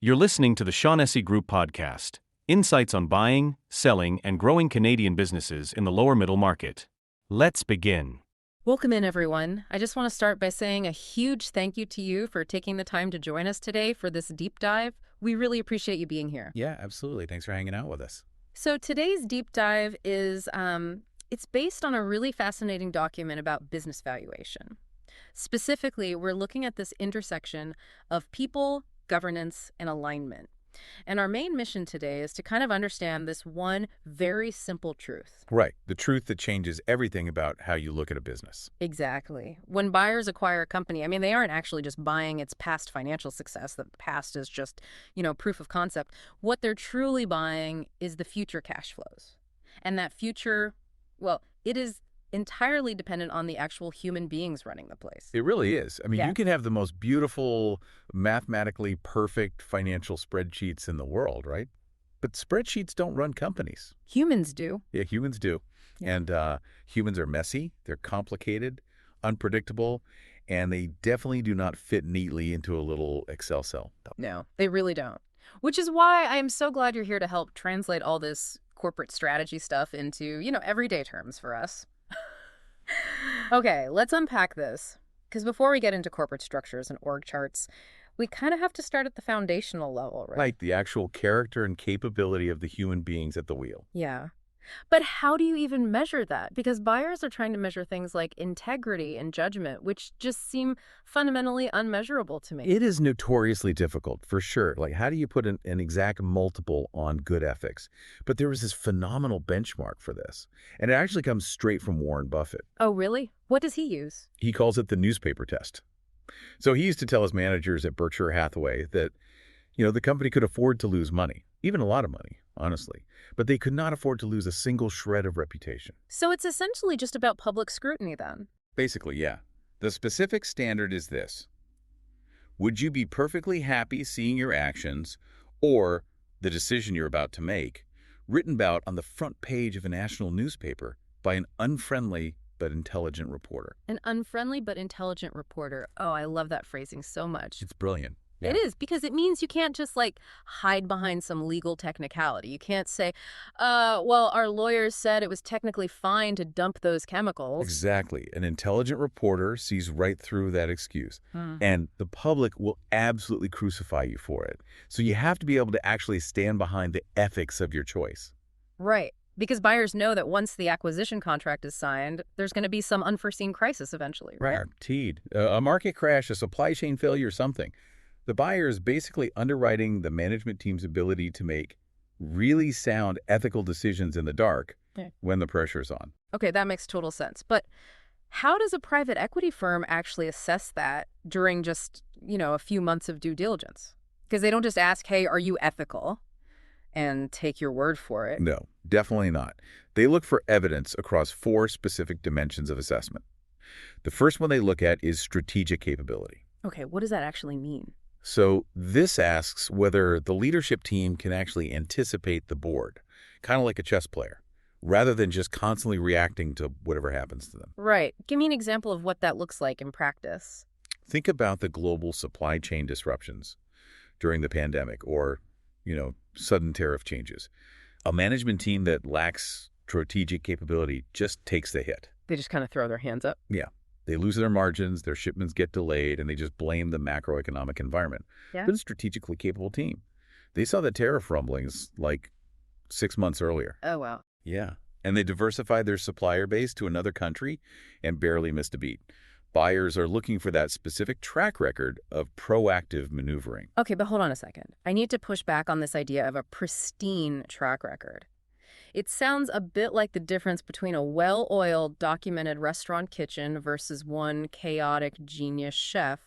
You're listening to the Shaughnessy Group Podcast, insights on buying, selling, and growing Canadian businesses in the lower middle market. Let's begin. Welcome in, everyone. I just want to start by saying a huge thank you to you for taking the time to join us today for this deep dive. We really appreciate you being here. Yeah, absolutely. Thanks for hanging out with us. So today's deep dive is, it's based on a really fascinating document about business valuation. Specifically, we're looking at this intersection of people, governance, and alignment. And our main mission today is to kind of understand this one very simple truth. Right. The truth that changes everything about how you look at a business. Exactly. When buyers acquire a company, they aren't actually just buying its past financial success. The past is just, proof of concept. What they're truly buying is the future cash flows. And that future, it is entirely dependent on the actual human beings running the place. It really is. Yeah. You can have the most beautiful, mathematically perfect financial spreadsheets in the world, right? But spreadsheets don't run companies. Humans do. Yeah, humans do. Yeah. And humans are messy, they're complicated, unpredictable, and they definitely do not fit neatly into a little Excel cell. No, they really don't. Which is why I'm so glad you're here to help translate all this corporate strategy stuff into, everyday terms for us. Okay, let's unpack this. Because before we get into corporate structures and org charts, we kind of have to start at the foundational level, right? Like the actual character and capability of the human beings at the wheel. Yeah. But how do you even measure that? Because buyers are trying to measure things like integrity and judgment, which just seem fundamentally unmeasurable to me. It is notoriously difficult, for sure. Like, how do you put an exact multiple on good ethics? But there was this phenomenal benchmark for this. And it actually comes straight from Warren Buffett. Oh, really? What does he use? He calls it the newspaper test. So he used to tell his managers at Berkshire Hathaway that, the company could afford to lose money, even a lot of money, honestly. But they could not afford to lose a single shred of reputation. So it's essentially just about public scrutiny then? Basically, yeah. The specific standard is this. Would you be perfectly happy seeing your actions or the decision you're about to make written about on the front page of a national newspaper by an unfriendly but intelligent reporter? An unfriendly but intelligent reporter. Oh, I love that phrasing so much. It's brilliant. Yeah. It is, because it means you can't just hide behind some legal technicality. You can't say, our lawyers said it was technically fine to dump those chemicals. Exactly. An intelligent reporter sees right through that excuse. And the public will absolutely crucify you for it. So you have to be able to actually stand behind the ethics of your choice. Right. Because buyers know that once the acquisition contract is signed, there's going to be some unforeseen crisis eventually, right? Guaranteed. A market crash, a supply chain failure, something. The buyer is basically underwriting the management team's ability to make really sound ethical decisions in the dark when the pressure's on. Okay, that makes total sense. But how does a private equity firm actually assess that during just, a few months of due diligence? Because they don't just ask, hey, are you ethical? And take your word for it. No, definitely not. They look for evidence across 4 specific dimensions of assessment. The first one they look at is strategic capability. Okay, what does that actually mean? So this asks whether the leadership team can actually anticipate the board, kind of like a chess player, rather than just constantly reacting to whatever happens to them. Right. Give me an example of what that looks like in practice. Think about the global supply chain disruptions during the pandemic or, sudden tariff changes. A management team that lacks strategic capability just takes the hit. They just kind of throw their hands up? Yeah. They lose their margins, their shipments get delayed, and they just blame the macroeconomic environment. Yeah. But a strategically capable team. They saw the tariff rumblings 6 months earlier. Oh, wow. Yeah. And they diversified their supplier base to another country and barely missed a beat. Buyers are looking for that specific track record of proactive maneuvering. Okay, but hold on a second. I need to push back on this idea of a pristine track record. It sounds a bit like the difference between a well-oiled, documented restaurant kitchen versus one chaotic genius chef.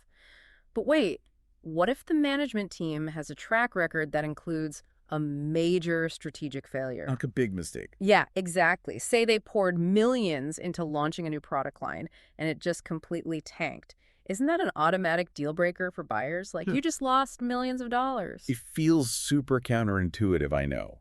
But wait, what if the management team has a track record that includes a major strategic failure? Like a big mistake. Yeah, exactly. Say they poured millions into launching a new product line and it just completely tanked. Isn't that an automatic deal breaker for buyers? You just lost millions of dollars. It feels super counterintuitive, I know.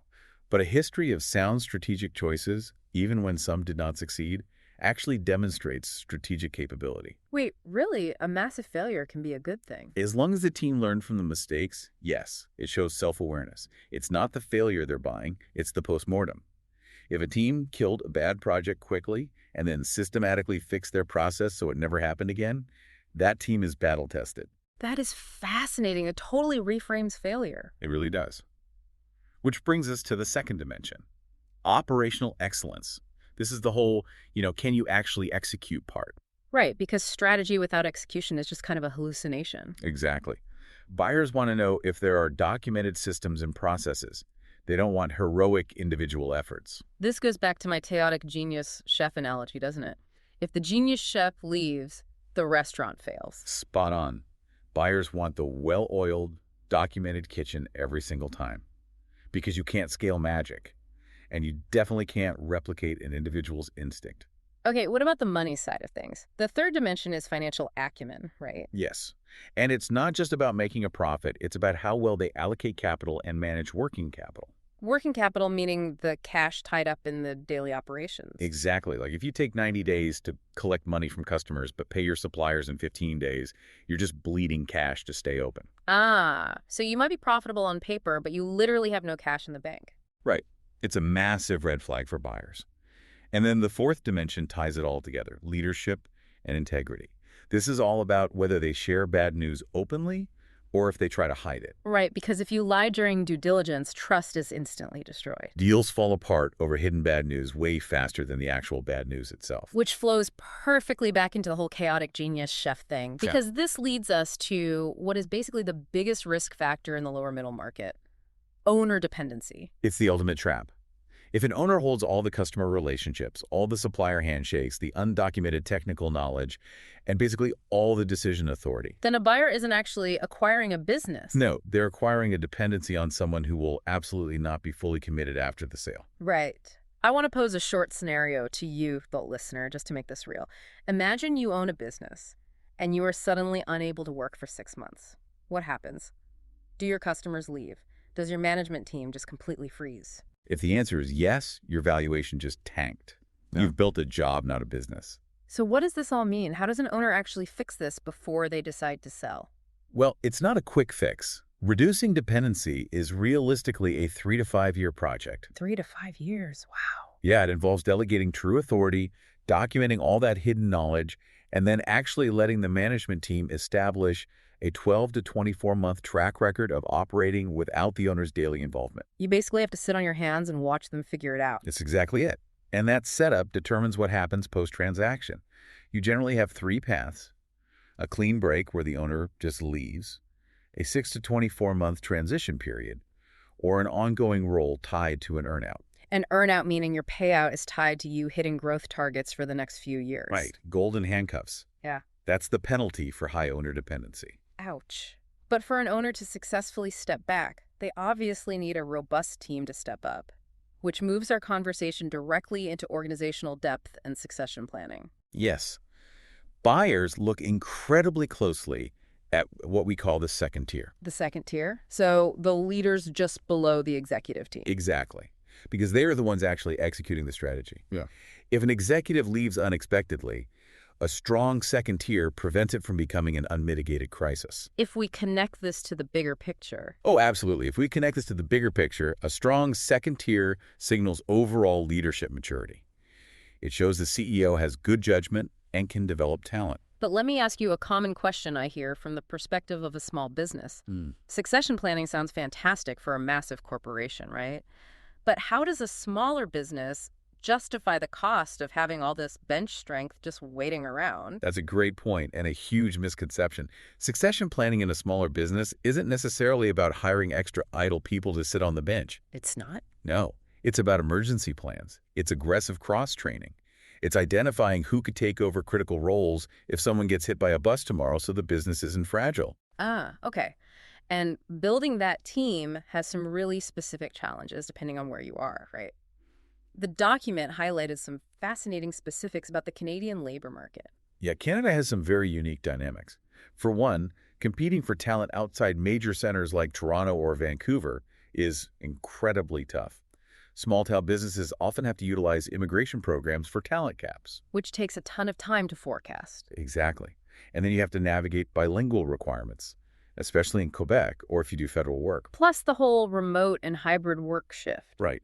But a history of sound strategic choices, even when some did not succeed, actually demonstrates strategic capability. Wait, really? A massive failure can be a good thing? As long as the team learned from the mistakes, yes, it shows self-awareness. It's not the failure they're buying, it's the postmortem. If a team killed a bad project quickly and then systematically fixed their process so it never happened again, that team is battle-tested. That is fascinating. It totally reframes failure. It really does. Which brings us to the second dimension, operational excellence. This is the whole, can you actually execute part? Right, because strategy without execution is just kind of a hallucination. Exactly. Buyers want to know if there are documented systems and processes. They don't want heroic individual efforts. This goes back to my chaotic genius chef analogy, doesn't it? If the genius chef leaves, the restaurant fails. Spot on. Buyers want the well-oiled, documented kitchen every single time. Because you can't scale magic. And you definitely can't replicate an individual's instinct. Okay, what about the money side of things? The third dimension is financial acumen, right? Yes. And it's not just about making a profit, it's about how well they allocate capital and manage working capital. Working capital meaning the cash tied up in the daily operations. Exactly. Like if you take 90 days to collect money from customers but pay your suppliers in 15 days, you're just bleeding cash to stay open. So you might be profitable on paper, but you literally have no cash in the bank. Right. It's a massive red flag for buyers. And then the fourth dimension ties it all together, leadership and integrity. This is all about whether they share bad news openly or if they try to hide it. Right, because if you lie during due diligence, trust is instantly destroyed. Deals fall apart over hidden bad news way faster than the actual bad news itself. Which flows perfectly back into the whole chaotic genius chef thing, because this leads us to what is basically the biggest risk factor in the lower middle market, owner dependency. It's the ultimate trap. If an owner holds all the customer relationships, all the supplier handshakes, the undocumented technical knowledge, and basically all the decision authority, then a buyer isn't actually acquiring a business. No, they're acquiring a dependency on someone who will absolutely not be fully committed after the sale. Right. I want to pose a short scenario to you, the listener, just to make this real. Imagine you own a business and you are suddenly unable to work for 6 months. What happens? Do your customers leave? Does your management team just completely freeze? If the answer is yes, your valuation just tanked. Yeah. You've built a job, not a business. So what does this all mean? How does an owner actually fix this before they decide to sell? Well, it's not a quick fix. Reducing dependency is realistically a 3 to 5 year project. 3 to 5 years. Wow. Yeah, it involves delegating true authority, documenting all that hidden knowledge, and then actually letting the management team establish a 12 to 24-month track record of operating without the owner's daily involvement. You basically have to sit on your hands and watch them figure it out. That's exactly it. And that setup determines what happens post-transaction. You generally have 3 paths: a clean break where the owner just leaves, a 6 to 24-month transition period, or an ongoing role tied to an earnout. An earnout meaning your payout is tied to you hitting growth targets for the next few years. Right. Golden handcuffs. Yeah. That's the penalty for high owner dependency. Ouch. But for an owner to successfully step back, they obviously need a robust team to step up, which moves our conversation directly into organizational depth and succession planning. Yes. Buyers look incredibly closely at what we call the second tier. The second tier? So the leaders just below the executive team. Exactly. Because they are the ones actually executing the strategy. Yeah. If an executive leaves unexpectedly, a strong second tier prevents it from becoming an unmitigated crisis. If we connect this to the bigger picture. Oh, absolutely. If we connect this to the bigger picture, a strong second tier signals overall leadership maturity. It shows the CEO has good judgment and can develop talent. But let me ask you a common question I hear from the perspective of a small business. Succession planning sounds fantastic for a massive corporation, right? But how does a smaller business justify the cost of having all this bench strength just waiting around? That's a great point and a huge misconception. Succession planning in a smaller business isn't necessarily about hiring extra idle people to sit on the bench. It's not? No, it's about emergency plans. It's aggressive cross-training. It's identifying who could take over critical roles if someone gets hit by a bus tomorrow so the business isn't fragile. Okay. And building that team has some really specific challenges depending on where you are, right? The document highlighted some fascinating specifics about the Canadian labor market. Yeah, Canada has some very unique dynamics. For one, competing for talent outside major centers like Toronto or Vancouver is incredibly tough. Small-town businesses often have to utilize immigration programs for talent caps. Which takes a ton of time to forecast. Exactly. And then you have to navigate bilingual requirements, especially in Quebec or if you do federal work. Plus the whole remote and hybrid work shift. Right.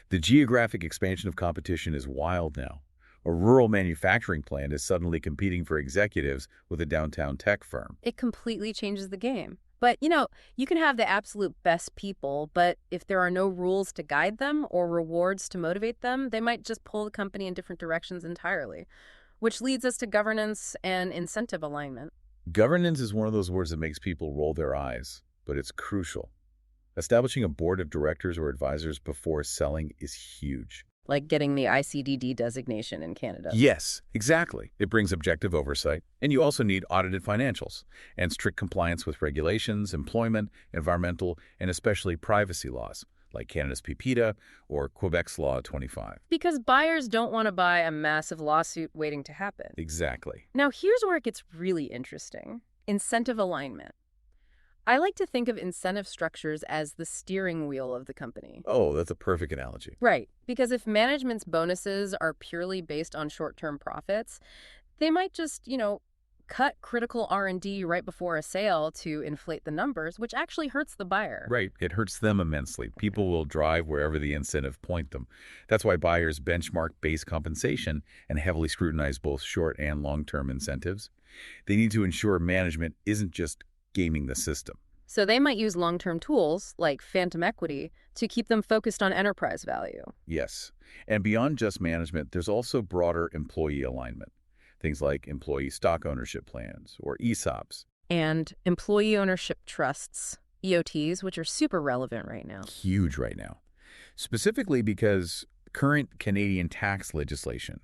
The geographic expansion of competition is wild now. A rural manufacturing plant is suddenly competing for executives with a downtown tech firm. It completely changes the game. But, you can have the absolute best people, but if there are no rules to guide them or rewards to motivate them, they might just pull the company in different directions entirely, which leads us to governance and incentive alignment. Governance is one of those words that makes people roll their eyes, but it's crucial. Establishing a board of directors or advisors before selling is huge. Like getting the ICDD designation in Canada. Yes, exactly. It brings objective oversight, and you also need audited financials and strict compliance with regulations, employment, environmental, and especially privacy laws, like Canada's PIPEDA or Quebec's Law 25. Because buyers don't want to buy a massive lawsuit waiting to happen. Exactly. Now, here's where it gets really interesting. Incentive alignment. I like to think of incentive structures as the steering wheel of the company. Oh, that's a perfect analogy. Right, because if management's bonuses are purely based on short-term profits, they might just, cut critical R&D right before a sale to inflate the numbers, which actually hurts the buyer. Right. It hurts them immensely. People will drive wherever the incentive point them. That's why buyers benchmark base compensation and heavily scrutinize both short and long-term incentives. They need to ensure management isn't just gaming the system. So they might use long-term tools, like phantom equity, to keep them focused on enterprise value. Yes. And beyond just management, there's also broader employee alignment. Things like employee stock ownership plans or ESOPs. And employee ownership trusts, EOTs, which are super relevant right now. Huge right now. Specifically because current Canadian tax legislation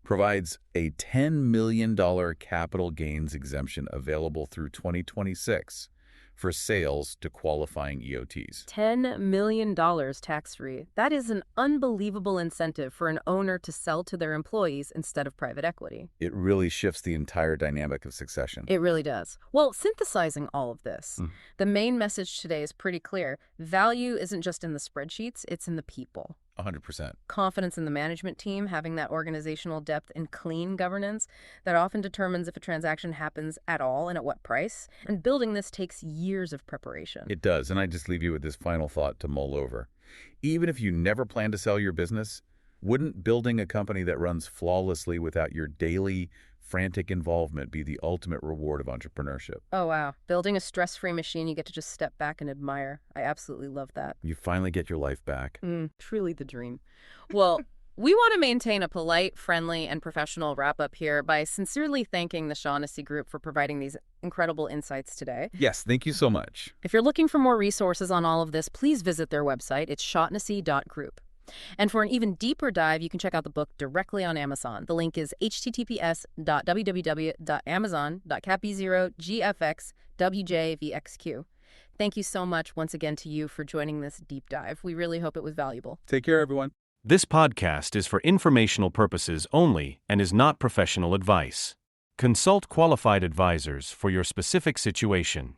provides a $10 million capital gains exemption available through 2026 for sales to qualifying EOTs. $10 million tax-free. That is an unbelievable incentive for an owner to sell to their employees instead of private equity. It really shifts the entire dynamic of succession. It really does. Well, synthesizing all of this, the main message today is pretty clear. Value isn't just in the spreadsheets, it's in the people. 100%. Confidence in the management team, having that organizational depth and clean governance that often determines if a transaction happens at all and at what price. And building this takes years of preparation. It does, and I just leave you with this final thought to mull over. Even if you never plan to sell your business, wouldn't building a company that runs flawlessly without your daily frantic involvement be the ultimate reward of entrepreneurship? Oh, wow. Building a stress-free machine you get to just step back and admire. I absolutely love that. You finally get your life back. Truly the dream. Well, we want to maintain a polite, friendly, and professional wrap-up here by sincerely thanking the Shaughnessy Group for providing these incredible insights today. Yes, thank you so much. If you're looking for more resources on all of this, please visit their website. It's shaughnessy.group. And for an even deeper dive, you can check out the book directly on Amazon. The link is https://www.amazon.cap0gfxwjvxq. Thank you so much once again to you for joining this deep dive. We really hope it was valuable. Take care, everyone. This podcast is for informational purposes only and is not professional advice. Consult qualified advisors for your specific situation.